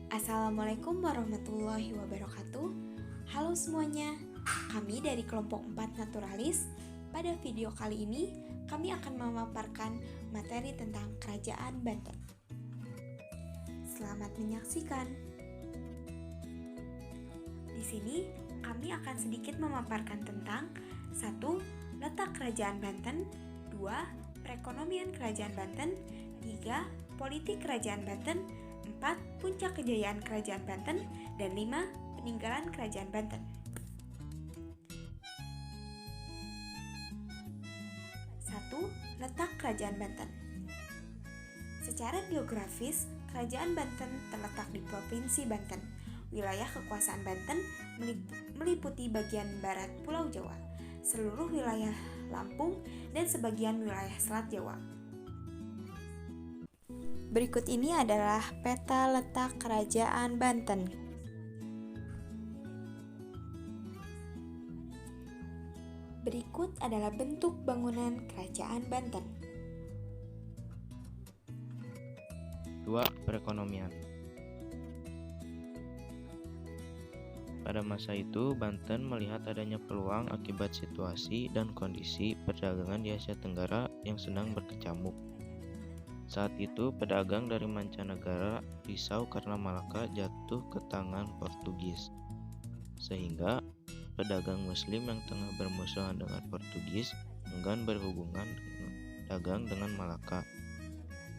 Assalamualaikum warahmatullahi wabarakatuh. Halo semuanya, kami dari kelompok 4 Naturalis. Pada video kali ini, kami akan memaparkan materi tentang Kerajaan Banten. Selamat menyaksikan. Di sini, kami akan sedikit memaparkan tentang 1. Letak Kerajaan Banten, 2. Perekonomian Kerajaan Banten, 3. Politik Kerajaan Banten, 4. Puncak kejayaan Kerajaan Banten, dan 5. Peninggalan Kerajaan Banten. 1. Letak Kerajaan Banten. Secara geografis, Kerajaan Banten terletak di Provinsi Banten. Wilayah kekuasaan Banten meliputi bagian barat Pulau Jawa, seluruh wilayah Lampung, dan sebagian wilayah Selat Jawa. Berikut ini adalah peta letak Kerajaan Banten. Berikut adalah bentuk bangunan Kerajaan Banten. 2. Perekonomian. Pada masa itu, Banten melihat adanya peluang akibat situasi dan kondisi perdagangan di Asia Tenggara yang sedang berkecamuk. Saat itu, pedagang dari mancanegara risau karena Malaka jatuh ke tangan Portugis, sehingga pedagang Muslim yang tengah bermusuhan dengan Portugis enggan berhubungan dagang dengan Malaka,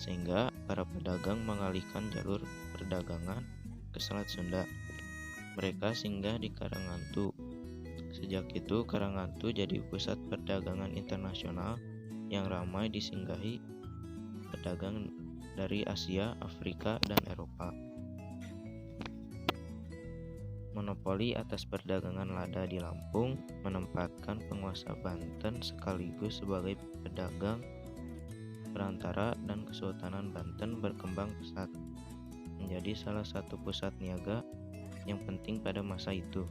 sehingga para pedagang mengalihkan jalur perdagangan ke Selat Sunda. Mereka singgah di Karangantu. Sejak itu, Karangantu jadi pusat perdagangan internasional yang ramai disinggahi pedagang dari Asia, Afrika, dan Eropa. Monopoli atas perdagangan lada di Lampung menempatkan penguasa Banten sekaligus sebagai pedagang perantara, dan Kesultanan Banten berkembang pesat menjadi salah satu pusat niaga yang penting pada masa itu.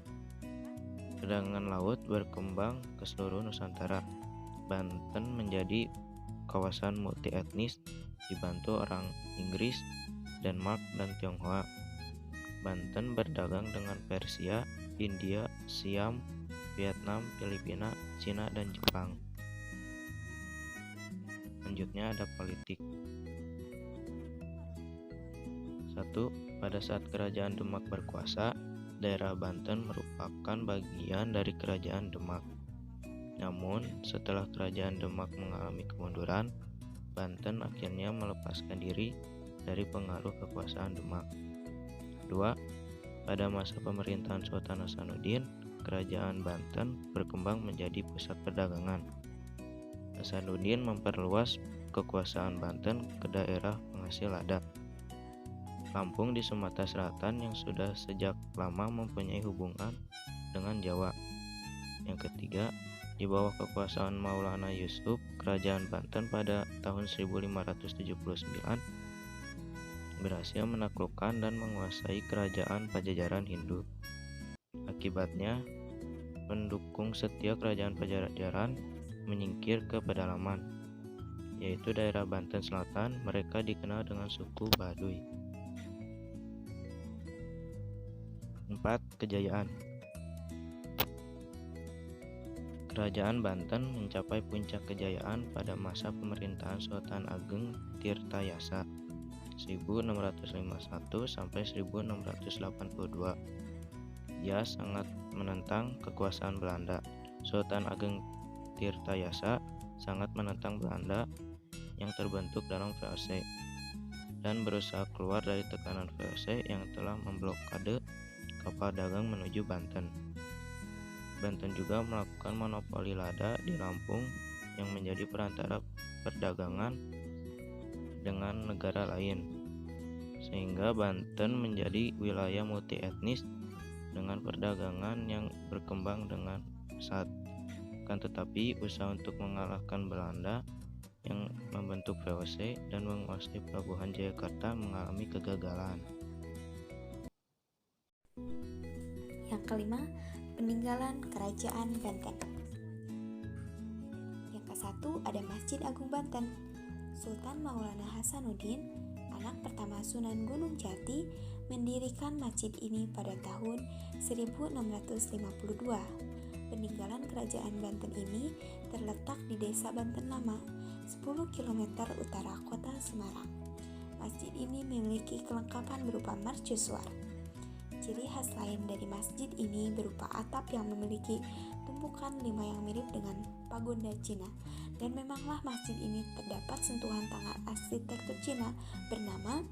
Perdagangan laut berkembang ke seluruh Nusantara. Banten menjadi kawasan multi etnis dibantu orang Inggris, Denmark, dan Tionghoa. Banten berdagang dengan Persia, India, Siam, Vietnam, Filipina, Cina, dan Jepang. Selanjutnya ada politik. 1. Pada saat Kerajaan Demak berkuasa, daerah Banten merupakan bagian dari Kerajaan Demak. Namun, setelah Kerajaan Demak mengalami kemunduran, Banten akhirnya melepaskan diri dari pengaruh kekuasaan Demak. 2. Pada masa pemerintahan Sultan Hasanuddin, Kerajaan Banten berkembang menjadi pusat perdagangan. Hasanuddin memperluas kekuasaan Banten ke daerah penghasil lada. Lampung di Sumatera Selatan yang sudah sejak lama mempunyai hubungan dengan Jawa. Yang ketiga, di bawah kekuasaan Maulana Yusuf, Kerajaan Banten pada tahun 1579 berhasil menaklukkan dan menguasai Kerajaan Pajajaran Hindu. Akibatnya, pendukung setia Kerajaan Pajajaran menyingkir ke pedalaman, yaitu daerah Banten Selatan. Mereka dikenal dengan suku Baduy. 4. Kejayaan. Kerajaan Banten mencapai puncak kejayaan pada masa pemerintahan Sultan Ageng Tirtayasa 1651 sampai 1682. Ia sangat menentang kekuasaan Belanda. Sultan Ageng Tirtayasa sangat menentang Belanda yang terbentuk dalam VOC dan berusaha keluar dari tekanan VOC yang telah memblokade kapal dagang menuju Banten. Banten juga melakukan monopoli lada di Lampung yang menjadi perantara perdagangan dengan negara lain, sehingga Banten menjadi wilayah multi etnis dengan perdagangan yang berkembang dengan pesat. Akan tetapi, usaha untuk mengalahkan Belanda yang membentuk VOC dan menguasai pelabuhan Jayakarta mengalami kegagalan. Yang kelima, peninggalan Kerajaan Banten. Yang ke-1 ada Masjid Agung Banten. Sultan Maulana Hasanuddin, anak pertama Sunan Gunung Jati, mendirikan masjid ini pada tahun 1652. Peninggalan kerajaan Banten ini terletak di Desa Banten Lama, 10 km utara kota Semarang. Masjid ini memiliki kelengkapan berupa mercusuar. Ciri khas lain dari masjid ini berupa atap yang memiliki tumpukan 5 yang mirip dengan pagoda Cina. Dan memanglah masjid ini terdapat sentuhan tangan arsitektur Cina bernama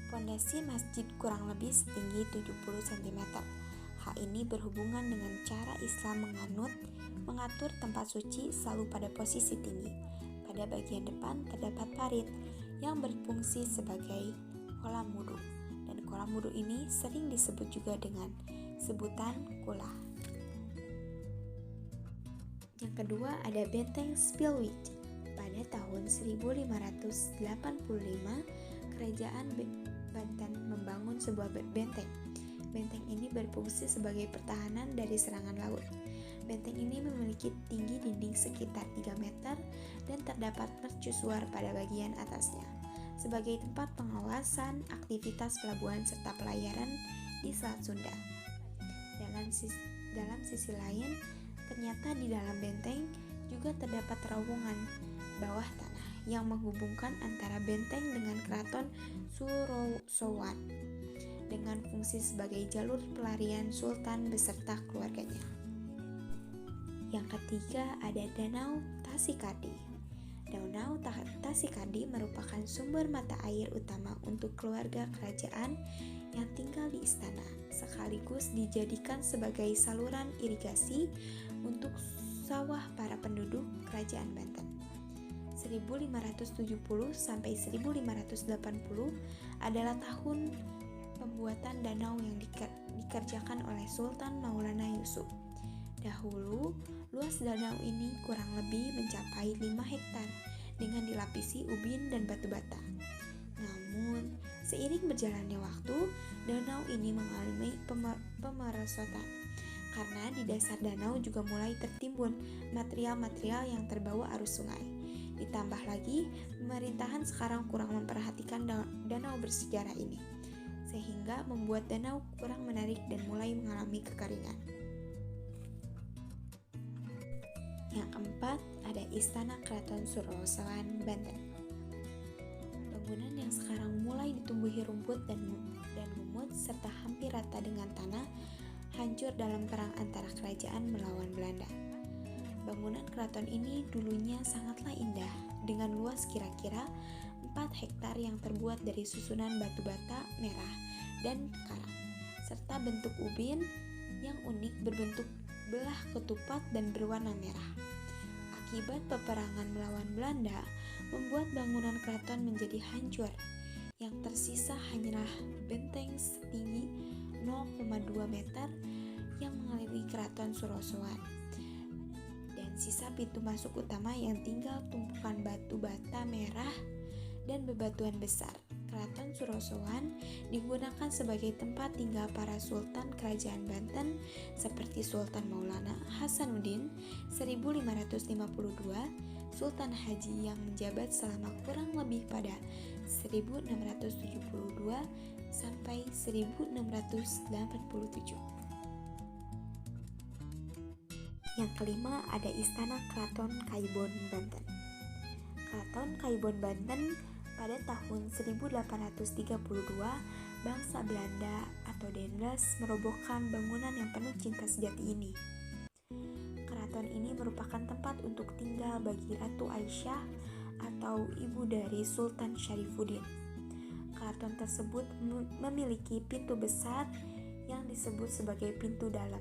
pondasi masjid kurang lebih setinggi 70 cm. Hal ini berhubungan dengan cara Islam mengatur tempat suci selalu pada posisi tinggi. Pada bagian depan terdapat parit yang berfungsi sebagai kolam wudhu, dan kolam wudhu ini sering disebut juga dengan sebutan kula. Yang kedua ada Benteng Spilwijk. Pada tahun 1585, Kerajaan Banten membangun sebuah benteng. Benteng ini berfungsi sebagai pertahanan dari serangan laut. Benteng ini memiliki tinggi dinding sekitar 3 meter dan terdapat mercusuar pada bagian atasnya sebagai tempat pengawasan aktivitas pelabuhan serta pelayaran di Selat Sunda. Dalam sisi lain, ternyata di dalam benteng juga terdapat terowongan bawah tanah yang menghubungkan antara benteng dengan Keraton Surosowan dengan fungsi sebagai jalur pelarian Sultan beserta keluarganya. Yang ketiga ada Danau Tasikadi. Danau Tasikadi merupakan sumber mata air utama untuk keluarga kerajaan yang tinggal di istana, sekaligus dijadikan sebagai saluran irigasi untuk sawah para penduduk kerajaan Banten. 1570 sampai 1580 adalah tahun pembuatan danau yang dikerjakan oleh Sultan Maulana Yusuf. Dahulu, luas danau ini kurang lebih mencapai 5 hektar dengan dilapisi ubin dan batu bata. Namun, seiring berjalannya waktu, danau ini mengalami pemerosotan karena di dasar danau juga mulai tertimbun material-material yang terbawa arus sungai. Ditambah lagi, pemerintahan sekarang kurang memperhatikan danau bersejarah ini, sehingga membuat danau kurang menarik dan mulai mengalami kekeringan. Yang keempat, ada Istana Keraton Surosowan Banten. Bangunan yang sekarang mulai ditumbuhi rumput dan lumut serta hampir rata dengan tanah hancur dalam perang antara kerajaan melawan Belanda. Bangunan keraton ini dulunya sangatlah indah dengan luas kira-kira 4 hektar yang terbuat dari susunan batu bata merah dan karang serta bentuk ubin yang unik berbentuk belah ketupat dan berwarna merah. Akibat peperangan melawan Belanda membuat bangunan keraton menjadi hancur. Yang tersisa hanyalah benteng setinggi 0,2 meter yang mengelilingi Keraton Surosowan dan sisa pintu masuk utama yang tinggal tumpukan batu bata merah dan bebatuan besar. Keraton Surosowan digunakan sebagai tempat tinggal para sultan kerajaan Banten seperti Sultan Maulana Hasanuddin 1552, Sultan Haji yang menjabat selama kurang lebih pada 1672 sampai 1687. Yang kelima ada Istana Keraton Kaibon Banten. Keraton Kaibon Banten pada tahun 1832 bangsa Belanda atau Daendels merobohkan bangunan yang penuh cinta sejati ini. Keraton ini merupakan tempat untuk tinggal bagi Ratu Aisyah atau ibu dari Sultan Syarifuddin. Keraton tersebut memiliki pintu besar yang disebut sebagai pintu dalam,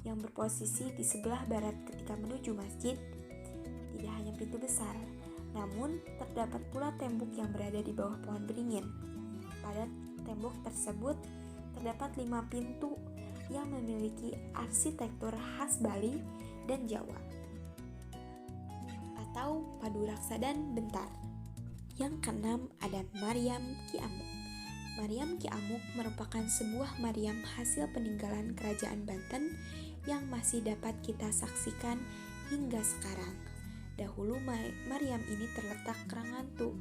yang berposisi di sebelah barat ketika menuju masjid. Tidak hanya pintu besar, namun terdapat pula tembok yang berada di bawah pohon beringin. Pada tembok tersebut terdapat 5 pintu yang memiliki arsitektur khas Bali dan Jawa atau padu raksa dan bentar. Yang keenam ada Maryam Ki Amuk. Maryam Ki Amuk merupakan sebuah Maryam hasil peninggalan kerajaan Banten yang masih dapat kita saksikan hingga sekarang. Dahulu Maryam ini terletak Keranggantu,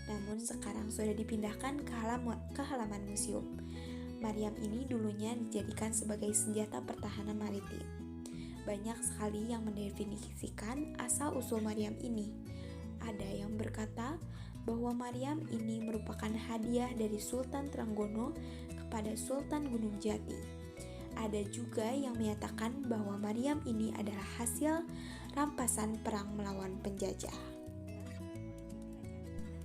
namun namun sekarang sudah dipindahkan ke halaman museum. Maryam ini dulunya dijadikan sebagai senjata pertahanan maritim. Banyak sekali yang mendefinisikan asal-usul Maryam ini. Ada yang berkata bahwa Maryam ini merupakan hadiah dari Sultan Trenggono kepada Sultan Gunung Jati. Ada juga yang menyatakan bahwa Maryam ini adalah hasil rampasan perang melawan penjajah.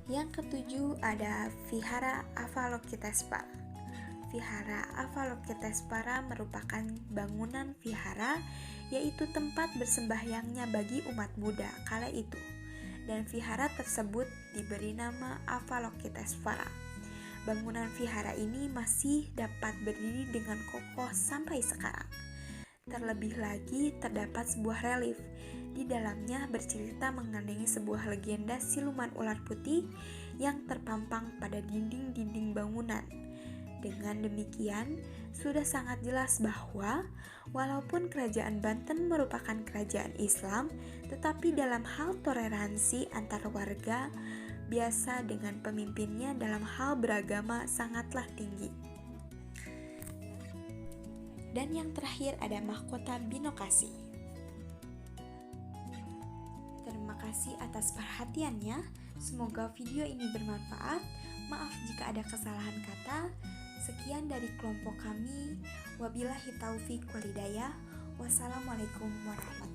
Yang ketujuh ada Vihara Avalokiteshvara. Vihara Avalokiteshvara merupakan bangunan vihara, yaitu tempat bersembahyangnya bagi umat Buddha kala itu. Dan vihara tersebut diberi nama Avalokiteshvara. Bangunan vihara ini masih dapat berdiri dengan kokoh sampai sekarang. Terlebih lagi terdapat sebuah relief. Di dalamnya bercerita mengenai sebuah legenda siluman ular putih yang terpampang pada dinding-dinding bangunan. Dengan demikian, sudah sangat jelas bahwa walaupun kerajaan Banten merupakan kerajaan Islam, tetapi dalam hal toleransi antar warga biasa dengan pemimpinnya dalam hal beragama sangatlah tinggi. Dan yang terakhir ada mahkota Binokasi. Terima kasih atas perhatiannya. Semoga video ini bermanfaat. Maaf jika ada kesalahan kata. Sekian dari kelompok kami. Wabillahi taufiq wal hidayah. Wassalamualaikum warahmatullahi wabarakatuh.